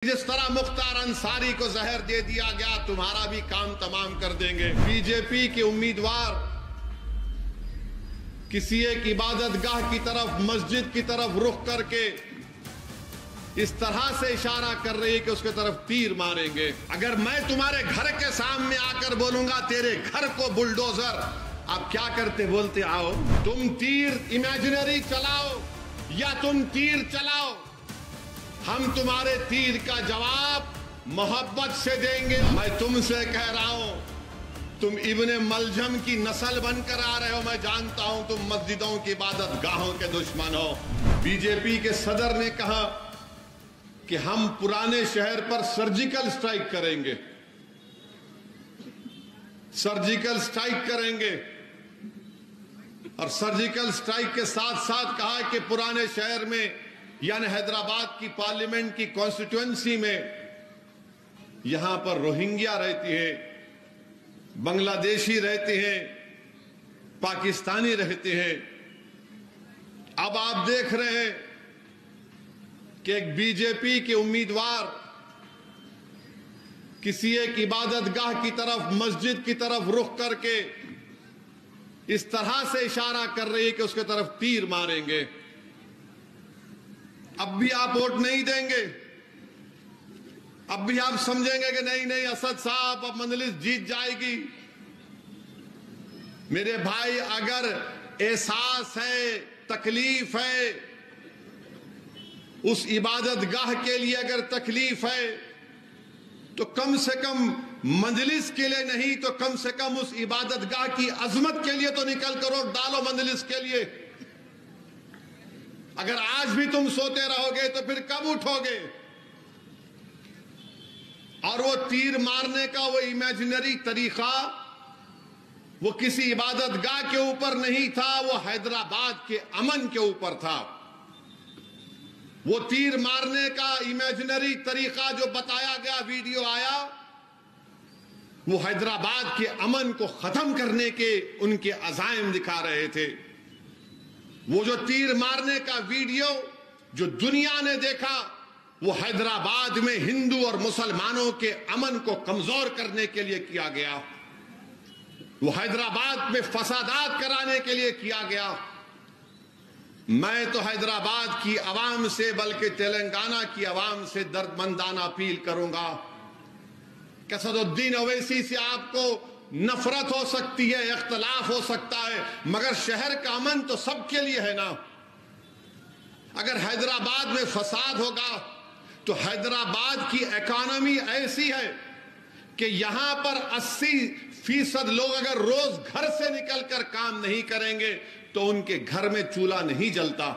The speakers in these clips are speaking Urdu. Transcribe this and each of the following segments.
جس طرح مختار انصاری کو زہر دے دیا گیا تمہارا بھی کام تمام کر دیں گے۔ بی جے پی کے امیدوار کسی ایک عبادت گاہ کی طرف مسجد کی طرف رخ کر کے اس طرح سے اشارہ کر رہی ہے کہ اس کے طرف تیر ماریں گے۔ اگر میں تمہارے گھر کے سامنے آ کر بولوں گا تیرے گھر کو بلڈوزر، آپ کیا کرتے؟ بولتے آؤ تم تیر امیجنری چلاؤ یا تم تیر چلاؤ، ہم تمہارے تیر کا جواب محبت سے دیں گے۔ میں تم سے کہہ رہا ہوں تم ابن ملجم کی نسل بن کر آ رہے ہو، میں جانتا ہوں تم مسجدوں کی عبادت گاہوں کے دشمن ہو۔ بی جے پی کے صدر نے کہا کہ ہم پرانے شہر پر سرجیکل سٹرائک کریں گے، سرجیکل سٹرائک کریں گے، اور سرجیکل سٹرائک کے ساتھ ساتھ کہا کہ پرانے شہر میں یعنی حیدرآباد کی پارلیمنٹ کی کانسٹیٹوئنسی میں یہاں پر روہنگیا رہتی ہیں، بنگلہ دیشی رہتے ہیں، پاکستانی رہتے ہیں۔ اب آپ دیکھ رہے ہیں کہ ایک بی جے پی کے امیدوار کسی ایک عبادت گاہ کی طرف مسجد کی طرف رخ کر کے اس طرح سے اشارہ کر رہی ہے کہ اس کے طرف تیر ماریں گے۔ اب بھی آپ ووٹ نہیں دیں گے؟ اب بھی آپ سمجھیں گے کہ نہیں اسد صاحب اب مجلس جیت جائے گی؟ میرے بھائی، اگر احساس ہے، تکلیف ہے، اس عبادت گاہ کے لیے اگر تکلیف ہے تو کم سے کم مجلس کے لیے نہیں تو کم سے کم اس عبادت گاہ کی عظمت کے لیے تو نکل کر ووٹ ڈالو مجلس کے لیے۔ اگر آج بھی تم سوتے رہو گے تو پھر کب اٹھو گے؟ اور وہ تیر مارنے کا وہ امیجنری طریقہ وہ کسی عبادت گاہ کے اوپر نہیں تھا، وہ حیدرآباد کے امن کے اوپر تھا۔ وہ تیر مارنے کا امیجنری طریقہ جو بتایا گیا، ویڈیو آیا، وہ حیدرآباد کے امن کو ختم کرنے کے ان کے عزائم دکھا رہے تھے۔ وہ جو تیر مارنے کا ویڈیو جو دنیا نے دیکھا، وہ حیدرآباد میں ہندو اور مسلمانوں کے امن کو کمزور کرنے کے لیے کیا گیا، وہ حیدرآباد میں فسادات کرانے کے لیے کیا گیا۔ میں تو حیدرآباد کی عوام سے بلکہ تلنگانہ کی عوام سے دردمندانہ اپیل کروں گا کہ اسد الدین اویسی سے آپ کو نفرت ہو سکتی ہے، اختلاف ہو سکتا ہے، مگر شہر کا امن تو سب کے لیے ہے نا۔ اگر حیدرآباد میں فساد ہوگا تو حیدرآباد کی اکانومی ایسی ہے کہ یہاں پر 80% لوگ اگر روز گھر سے نکل کر کام نہیں کریں گے تو ان کے گھر میں چولہا نہیں جلتا۔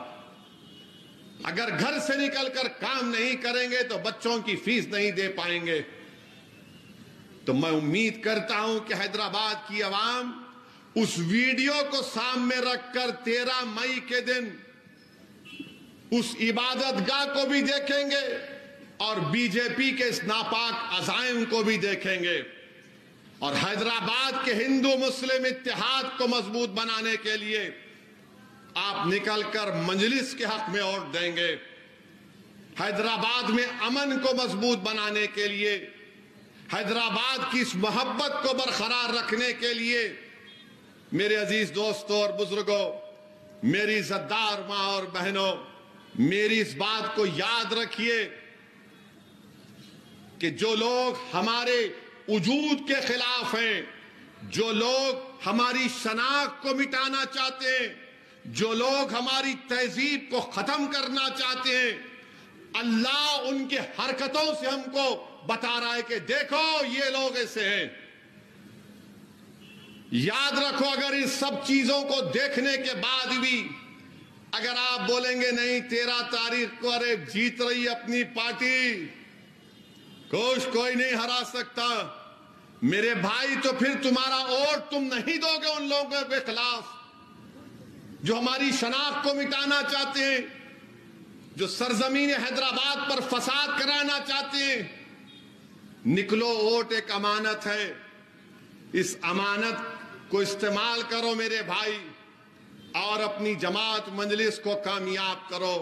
اگر گھر سے نکل کر کام نہیں کریں گے تو بچوں کی فیس نہیں دے پائیں گے۔ تو میں امید کرتا ہوں کہ حیدرآباد کی عوام اس ویڈیو کو سامنے رکھ کر 13 مئی کے دن اس عبادت گاہ کو بھی دیکھیں گے اور بی جے پی کے اس ناپاک عزائم کو بھی دیکھیں گے، اور حیدرآباد کے ہندو مسلم اتحاد کو مضبوط بنانے کے لیے آپ نکل کر مجلس کے حق میں ووٹ دیں گے۔ حیدرآباد میں امن کو مضبوط بنانے کے لیے، حیدرآباد کی اس محبت کو برقرار رکھنے کے لیے میرے عزیز دوستوں اور بزرگوں، میری عزتدار ماں اور بہنوں، میری اس بات کو یاد رکھیے کہ جو لوگ ہمارے وجود کے خلاف ہیں، جو لوگ ہماری شناخت کو مٹانا چاہتے ہیں، جو لوگ ہماری تہذیب کو ختم کرنا چاہتے ہیں، اللہ ان کے حرکتوں سے ہم کو بتا رہا ہے کہ دیکھو یہ لوگ ایسے ہیں۔ یاد رکھو، اگر اس سب چیزوں کو دیکھنے کے بعد بھی اگر آپ بولیں گے نہیں 13 تاریخ کو ارے جیت رہی اپنی پارٹی، کوئی نہیں ہرا سکتا، میرے بھائی تو پھر تمہارا ووٹ تم نہیں دو گے ان لوگوں کے خلاف جو ہماری شناخت کو مٹانا چاہتے ہیں، جو سرزمین حیدرآباد پر فساد کرانا چاہتے ہیں۔ نکلو، ووٹ ایک امانت ہے، اس امانت کو استعمال کرو میرے بھائی، اور اپنی جماعت مجلس کو کامیاب کرو۔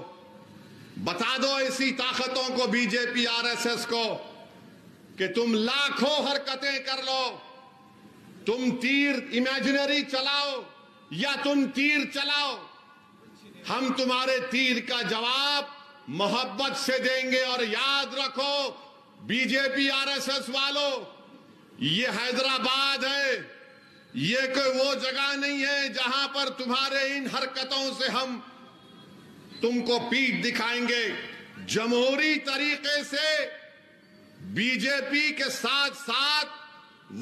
بتا دو ایسی طاقتوں کو، be J P R S S کو، کہ تم لاکھوں حرکتیں کر لو، تم تیر امیجنری چلاؤ یا تم تیر چلاؤ، ہم تمہارے تیر کا جواب محبت سے دیں گے۔ اور یاد رکھو B J P R S S والو، یہ حیدرآباد ہے، یہ کوئی وہ جگہ نہیں ہے جہاں پر تمہارے ان حرکتوں سے ہم تم کو پیٹھ دکھائیں گے۔ جمہوری طریقے سے بی جے پی کے ساتھ ساتھ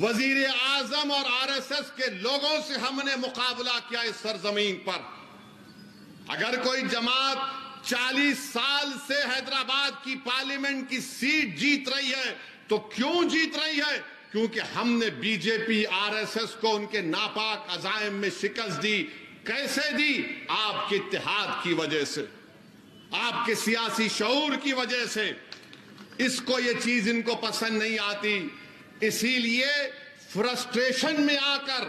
وزیر اعظم اور آر ایس ایس کے لوگوں سے ہم نے مقابلہ کیا اس سرزمین پر۔ اگر کوئی جماعت 40 سال سے حیدرآباد کی پارلیمنٹ کی سیٹ جیت رہی ہے تو کیوں جیت رہی ہے؟ کیونکہ ہم نے be J P R S S کو ان کے ناپاک عزائم میں شکست دی۔ کیسے دی؟ آپ کے اتحاد کی وجہ سے، آپ کے سیاسی شعور کی وجہ سے۔ اس کو یہ چیز ان کو پسند نہیں آتی، اسی لیے فرسٹریشن میں آ کر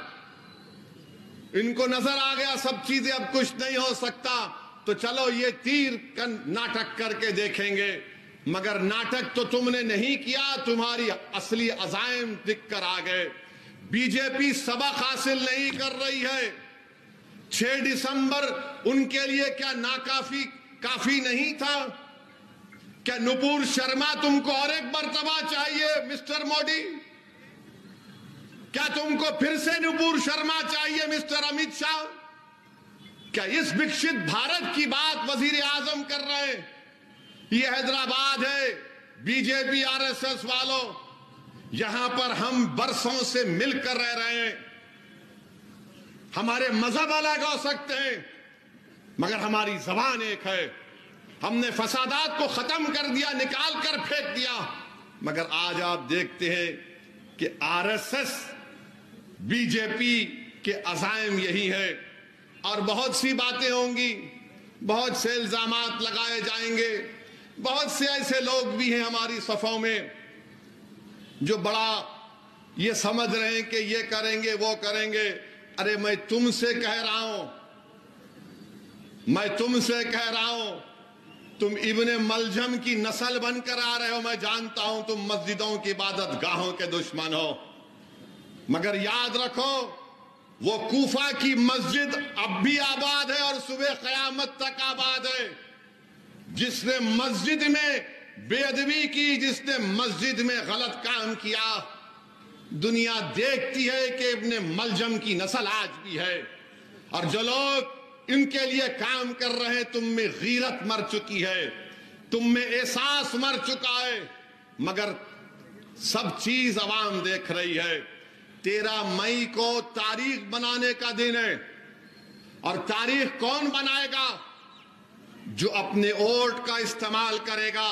ان کو نظر آ گیا سب چیزیں اب کچھ نہیں ہو سکتا، تو چلو یہ تیر کا ناٹک کر کے دیکھیں گے۔ مگر ناٹک تو تم نے نہیں کیا، تمہاری اصلی عزائم دکھ کر آ گئے۔ بی جے پی سبق حاصل نہیں کر رہی ہے۔ 6 دسمبر ان کے لیے کیا کافی نہیں تھا؟ کیا نپور شرما تم کو اور ایک مرتبہ چاہیے مسٹر مودی؟ کیا تم کو پھر سے نپور شرما چاہیے مسٹر امت شاہ؟ کیا اس وکست بھارت کی بات وزیر اعظم کر رہے ہیں؟ یہ حیدرآباد ہے، be J P R S S والوں، یہاں پر ہم برسوں سے مل کر رہ رہے ہیں۔ ہمارے مذہب الگ ہو سکتے ہیں مگر ہماری زبان ایک ہے۔ ہم نے فسادات کو ختم کر دیا، نکال کر پھینک دیا، مگر آج آپ دیکھتے ہیں کہ R S S B J P کے عزائم یہی ہے۔ اور بہت سی باتیں ہوں گی، بہت سے الزامات لگائے جائیں گے، بہت سے ایسے لوگ بھی ہیں ہماری صفوں میں جو بڑا یہ سمجھ رہے ہیں کہ یہ کریں گے وہ کریں گے۔ ارے میں تم سے کہہ رہا ہوں، تم ابن ملجم کی نسل بن کر آ رہے ہو۔ میں جانتا ہوں تم مسجدوں کی عبادت گاہوں کے دشمن ہو، مگر یاد رکھو وہ کوفہ کی مسجد اب بھی آباد ہے اور صبح قیامت تک آباد ہے۔ جس نے مسجد میں بے ادبی کی، جس نے مسجد میں غلط کام کیا، دنیا دیکھتی ہے کہ ابن ملجم کی نسل آج بھی ہے۔ اور جو لوگ ان کے لیے کام کر رہے ہیں، تم میں غیرت مر چکی ہے، تم میں احساس مر چکا ہے، مگر سب چیز عوام دیکھ رہی ہے۔ 13 مئی کو تاریخ بنانے کا دن ہے، اور تاریخ کون بنائے گا؟ جو اپنے ووٹ کا استعمال کرے گا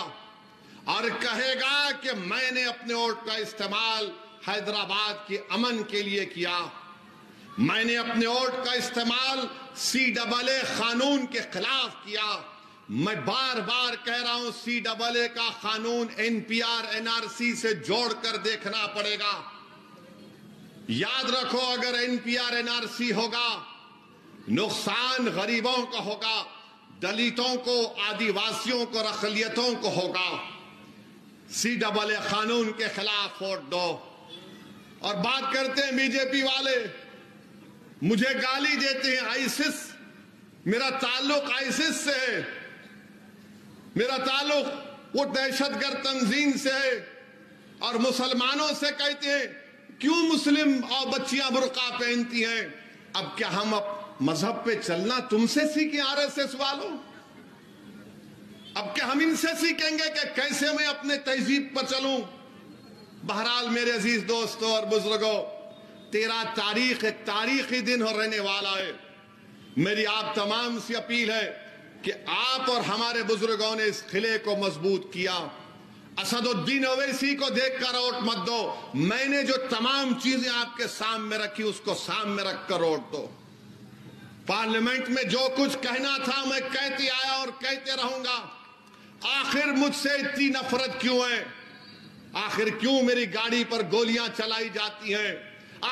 اور کہے گا کہ میں نے اپنے ووٹ کا استعمال حیدرآباد کے امن کے لیے کیا، میں نے اپنے ووٹ کا استعمال CAA قانون کے خلاف کیا۔ میں بار بار کہہ رہا ہوں CAA کا قانون NPR NRC سے جوڑ کر دیکھنا پڑے گا۔ یاد رکھو اگر NPR NRC ہوگا، نقصان غریبوں کا ہوگا، دلتوں کو، آدیواسیوں کو، اقلیتوں کو ہوگا۔ CAA قانون کے خلاف ووٹ دو۔ اور بات کرتے ہیں بی جے پی والے، مجھے گالی دیتے ہیں آئیسس، میرا تعلق آئیسس سے ہے، میرا تعلق وہ دہشت گرد تنظیم سے ہے، اور مسلمانوں سے کہتے ہیں کیوں مسلم اور بچیاں برقع پہنتی ہیں؟ اب کیا ہم مذہب پہ چلنا تم سے سیکھیں آر ایس ایس والوں؟ اب کیا ہم ان سے سیکھیں گے کہ کیسے میں اپنے تہذیب پر چلوں؟ بہرحال میرے عزیز دوستوں اور بزرگوں، 13 تاریخ ایک تاریخی دن ہو رہنے والا ہے۔ میری آپ تمام سے اپیل ہے کہ آپ اور ہمارے بزرگوں نے اس قلعے کو مضبوط کیا۔ اسد الدین اویسی کو دیکھ کر ووٹ مت دو، میں نے جو تمام چیزیں آپ کے سامنے رکھی اس کو سامنے رکھ کر ووٹ دو۔ پارلیمنٹ میں جو کچھ کہنا تھا میں کہتے آیا اور کہتے رہوں گا۔ آخر مجھ سے اتنی نفرت کیوں ہے؟ آخر کیوں میری گاڑی پر گولیاں چلائی جاتی ہیں؟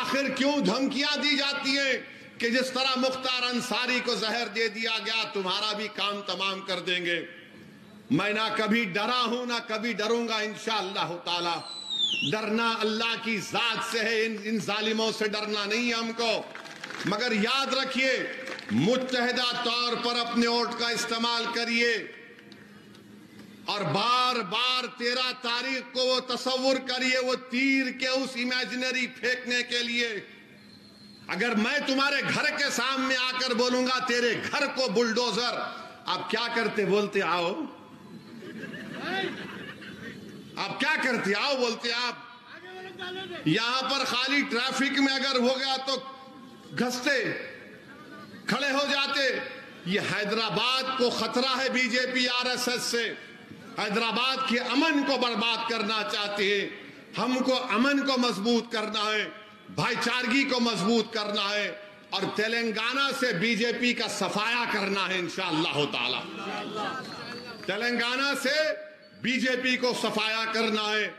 آخر کیوں دھمکیاں دی جاتی ہیں کہ جس طرح مختار انصاری کو زہر دے دیا گیا تمہارا بھی کام تمام کر دیں گے؟ میں نہ کبھی ڈرا ہوں نہ کبھی ڈروں گا انشاءاللہ تعالی. ڈرنا اللہ کی ذات سے ہے، ان ظالموں سے ڈرنا نہیں ہے ہم کو. مگر یاد رکھیے، متحدہ طور پر اپنے ووٹ کا استعمال کریے، اور بار بار 13 تاریخ کو وہ تصور کریے، وہ تیر کے اس امیجنری پھینکنے کے لیے. اگر میں تمہارے گھر کے سامنے آ کر بولوں گا تیرے گھر کو بلڈوزر، آپ کیا کرتے؟ بولتے آؤ. آپ کیا کرتے؟ آؤ بولتے. آپ یہاں پر خالی ٹریفک میں اگر ہو گیا تو گھستے کھڑے ہو جاتے. یہ حیدرآباد کو خطرہ ہے be J P R S S سے. حیدرآباد کے امن کو برباد کرنا چاہتے ہیں. ہم کو امن کو مضبوط کرنا ہے، بھائی چارگی کو مضبوط کرنا ہے، اور تلنگانہ سے بی جے پی کا صفایا کرنا ہے انشاءاللہ تعالی. تلنگانہ سے بی جے پی کو صفایا کرنا ہے.